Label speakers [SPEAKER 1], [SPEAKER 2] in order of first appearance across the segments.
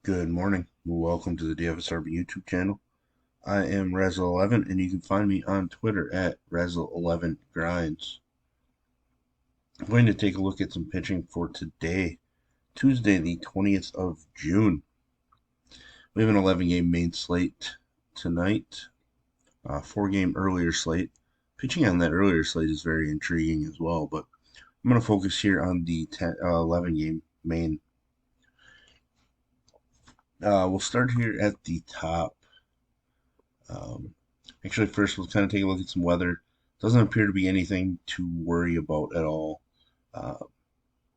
[SPEAKER 1] Good morning. Welcome to the DFS YouTube channel. I am Razzle11, and you can find me on Twitter at Razzle11Grinds. I'm going to take a look at some pitching for today, Tuesday, the 20th of June. We have an 11-game main slate tonight, 4-game earlier slate. Pitching on that earlier slate is very intriguing as well, but I'm going to focus here on the 11-game main. We'll start here at the top. Actually, first we'll kind of take a look at some weather. Doesn't appear to be anything to worry about at all. Uh,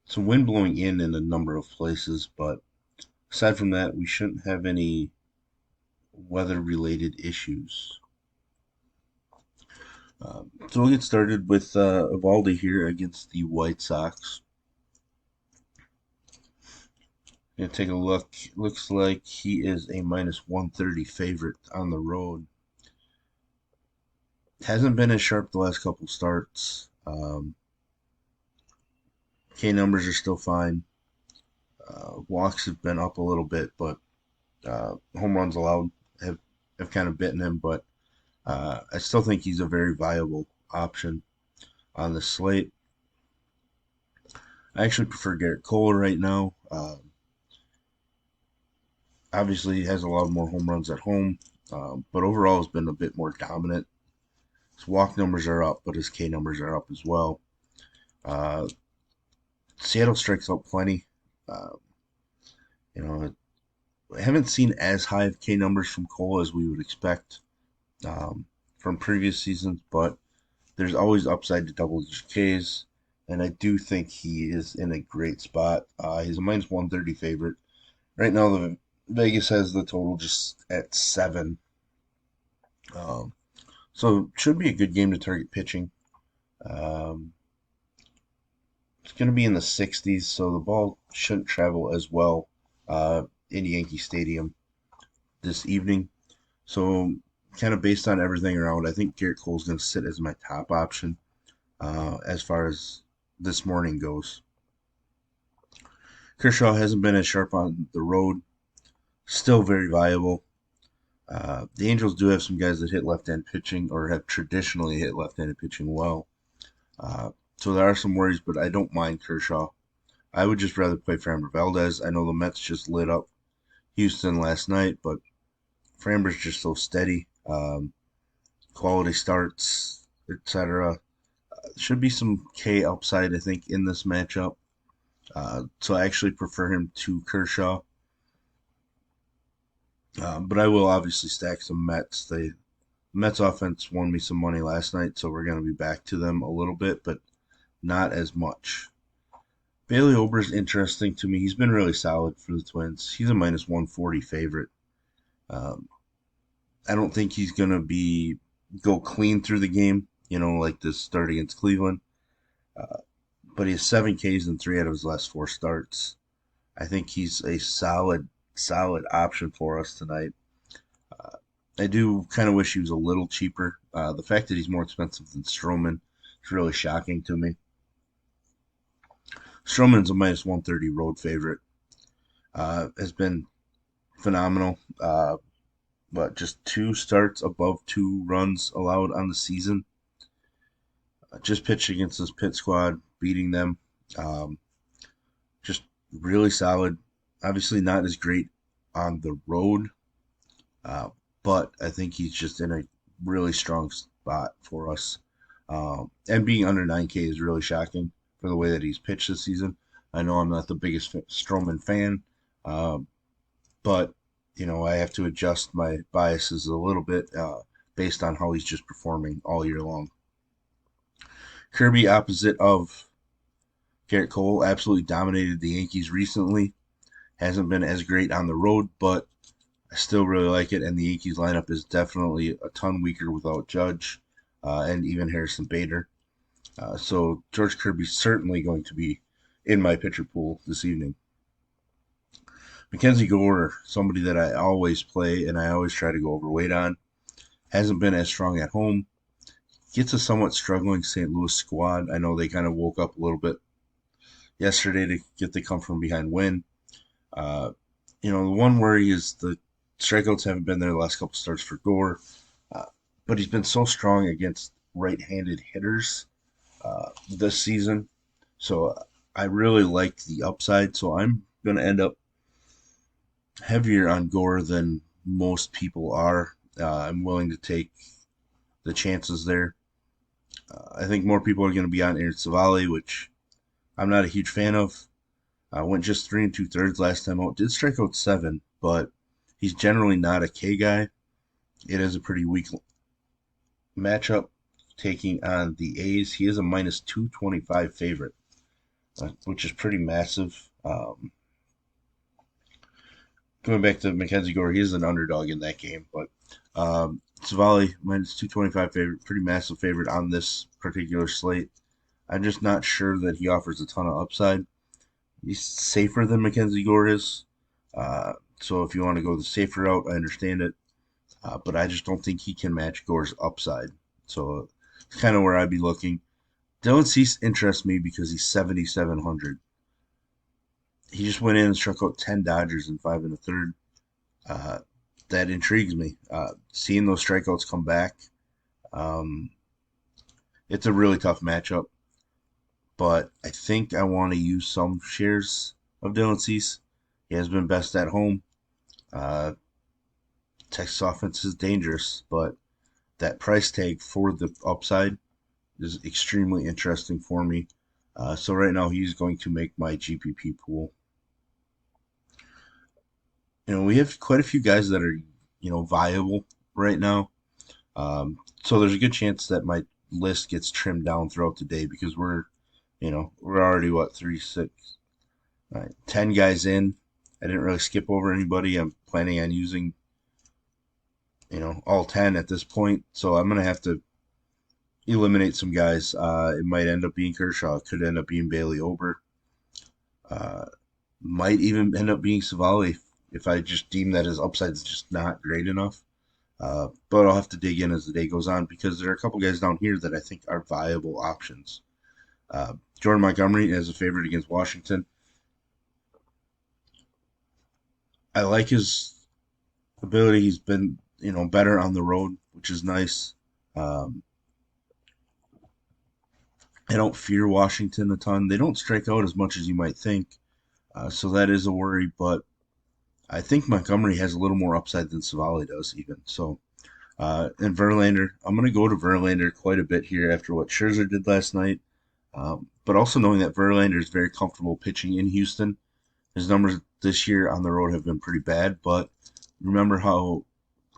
[SPEAKER 1] some wind blowing in a number of places, but aside from that, we shouldn't have any weather-related issues. So we'll get started with Evaldi here against the White Sox. Gonna take a look. Looks like he is a minus 130 favorite on the road. Hasn't been as sharp the last couple starts. K numbers are still fine. Walks have been up a little bit, but home runs allowed have kind of bitten him. But I still think he's a very viable option on the slate. I actually prefer Garrett Cole right now. Obviously, he has a lot more home runs at home, but overall has been a bit more dominant. His walk numbers are up, but his K numbers are up as well. Seattle strikes out plenty. Uh, I haven't seen as high of K numbers from Cole as we would expect from previous seasons, but there's always upside to double-digit Ks, and I do think he is in a great spot. He's a minus 130 favorite. Right now, the Vegas has the total just at 7. Um, so should be a good game to target pitching. Um, it's going to be in the 60s, so the ball shouldn't travel as well in Yankee Stadium this evening. So kind of based on everything around, I think Garrett Cole's going to sit as my top option as far as this morning goes. Kershaw hasn't been as sharp on the road, still very viable. The Angels do have some guys that hit left-hand pitching or have traditionally hit left-handed pitching well. So there are some worries, but I don't mind Kershaw. I would just rather play Framber Valdez. I know the Mets just lit up Houston last night, but Framber's just so steady. Quality starts, etc. Should be some K upside, I think, in this matchup. So I actually prefer him to Kershaw. But I will obviously stack some Mets. The Mets offense won me some money last night, so we're going to be back to them a little bit, but not as much. Bailey Ober's interesting to me. He's been really solid for the Twins. He's a minus 140 favorite. Um, I don't think he's going to go clean through the game, like this start against Cleveland. Uh, but he has 7 Ks in 3 out of his last 4 starts. I think he's a solid option for us tonight. Uh, I do kind of wish he was a little cheaper. The fact that he's more expensive than Stroman is really shocking to me. Stroman's a minus 130 road favorite. Has been phenomenal. But just 2 starts above 2 runs allowed on the season. Just pitched against this Pitt squad, beating them. Um, just really solid. Obviously not as great on the road, uh, but I think he's just in a really strong spot for us. And being under 9K is really shocking for the way that he's pitched this season. I know I'm not the biggest Stroman fan, um, but I have to adjust my biases a little bit based on how he's just performing all year long. Kirby, opposite of Garrett Cole, absolutely dominated the Yankees recently. Hasn't been as great on the road, but I still really like it. And the Yankees lineup is definitely a ton weaker without Judge and even Harrison Bader. So George Kirby's certainly going to be in my pitcher pool this evening. Mackenzie Gore, somebody that I always play and I always try to go overweight on, hasn't been as strong at home. Gets a somewhat struggling St. Louis squad. I know they kind of woke up a little bit yesterday to get the come from behind win. Uh, The one worry is the strikeouts haven't been there the last couple starts for Gore, uh, but he's been so strong against right-handed hitters this season. So I really like the upside. So I'm going to end up heavier on Gore than most people are. I'm willing to take the chances there. I think more people are going to be on Aaron Savali, which I'm not a huge fan of. Went just 3 2/3 last time out. Did strike out 7, but he's generally not a K guy. It is a pretty weak matchup taking on the A's. He is a minus 225 favorite, which is pretty massive. Going back to Mackenzie Gore, he is an underdog in that game, but Savali minus 225 favorite, pretty massive favorite on this particular slate. I'm just not sure that he offers a ton of upside. He's safer than Mackenzie Gore is. So if you want to go the safer route, I understand it. But I just don't think he can match Gore's upside. So it's kind of where I'd be looking. Dylan Cease interests me because he's 7,700. He just went in and struck out 10 Dodgers in 5 1/3. Uh, that intrigues me. Seeing those strikeouts come back, um, it's a really tough matchup. But I think I want to use some shares of Dylan Cease. He has been best at home. Uh, Texas offense is dangerous, but that price tag for the upside is extremely interesting for me. So right now he's going to make my GPP pool. We have quite a few guys that are viable right now. So there's a good chance that my list gets trimmed down throughout the day because we're already what 3, 6, 10 guys in. I didn't really skip over anybody. I'm planning on using all 10 at this point. So I'm gonna have to eliminate some guys. It might end up being Kershaw. It could end up being Bailey Ober. Uh, might even end up being Savali if I just deem that his upside is just not great enough. But I'll have to dig in as the day goes on because there are a couple guys down here that I think are viable options. Jordan Montgomery as a favorite against Washington. I like his ability. He's been, better on the road, which is nice. Um, I don't fear Washington a ton. They don't strike out as much as you might think, so that is a worry. But I think Montgomery has a little more upside than Savali does, even. So, and Verlander, I'm going to go to Verlander quite a bit here after what Scherzer did last night. But also knowing that Verlander is very comfortable pitching in Houston. His numbers this year on the road have been pretty bad, but remember how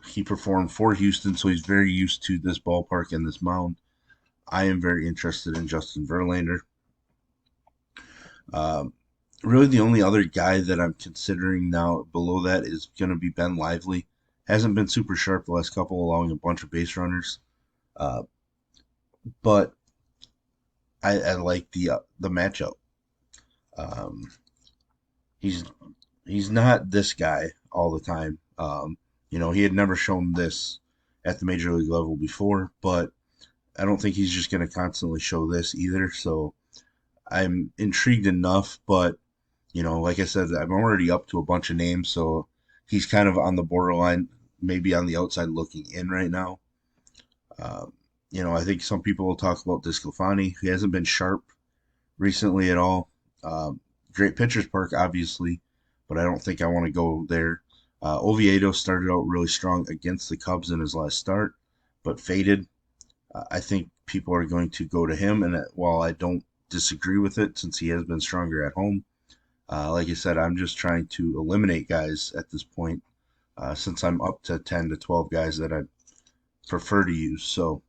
[SPEAKER 1] he performed for Houston, so he's very used to this ballpark and this mound. I am very interested in Justin Verlander. Um, really, the only other guy that I'm considering now below that is going to be Ben Lively. Hasn't been super sharp the last couple, allowing a bunch of base runners. Uh, but I like the matchup. Um, he's he's not this guy all the time. He had never shown this at the major league level before, but I don't think he's just going to constantly show this either. So I'm intrigued enough, but like I said, I'm already up to a bunch of names, so he's kind of on the borderline, maybe on the outside looking in right now. Um, I think some people will talk about Disclafani. He hasn't been sharp recently at all. Great pitcher's park, obviously, but I don't think I want to go there. Oviedo started out really strong against the Cubs in his last start, but faded. I think people are going to go to him, and while I don't disagree with it since he has been stronger at home, like I said, I'm just trying to eliminate guys at this point since I'm up to 10 to 12 guys that I prefer to use. So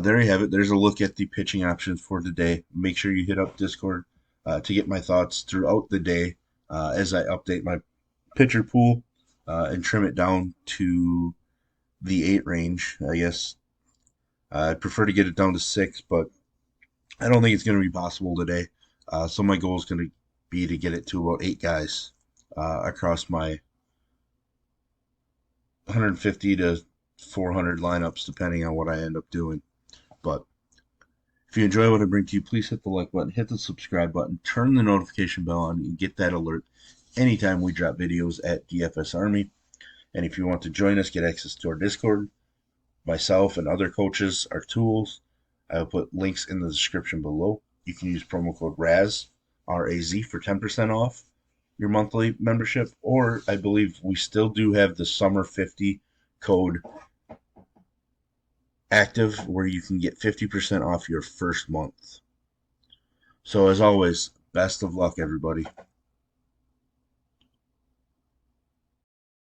[SPEAKER 1] there you have it. There's a look at the pitching options for today. Make sure you hit up Discord to get my thoughts throughout the day as I update my pitcher pool and trim it down to the 8 range. I guess I'd prefer to get it down to 6, but I don't think it's going to be possible today. So my goal is going to be to get it to about 8 guys across my 150 to 400 lineups, depending on what I end up doing. But if you enjoy what I bring to you, please hit the like button, hit the subscribe button, turn the notification bell on, and get that alert anytime we drop videos at DFS Army. And if you want to join us, get access to our Discord, myself and other coaches, our tools, I will put links in the description below. You can use promo code RAZ, R-A-Z, for 10% off your monthly membership. Or I believe we still do have the Summer 50 code active where you can get 50% off your first month. So as always, best of luck, everybody.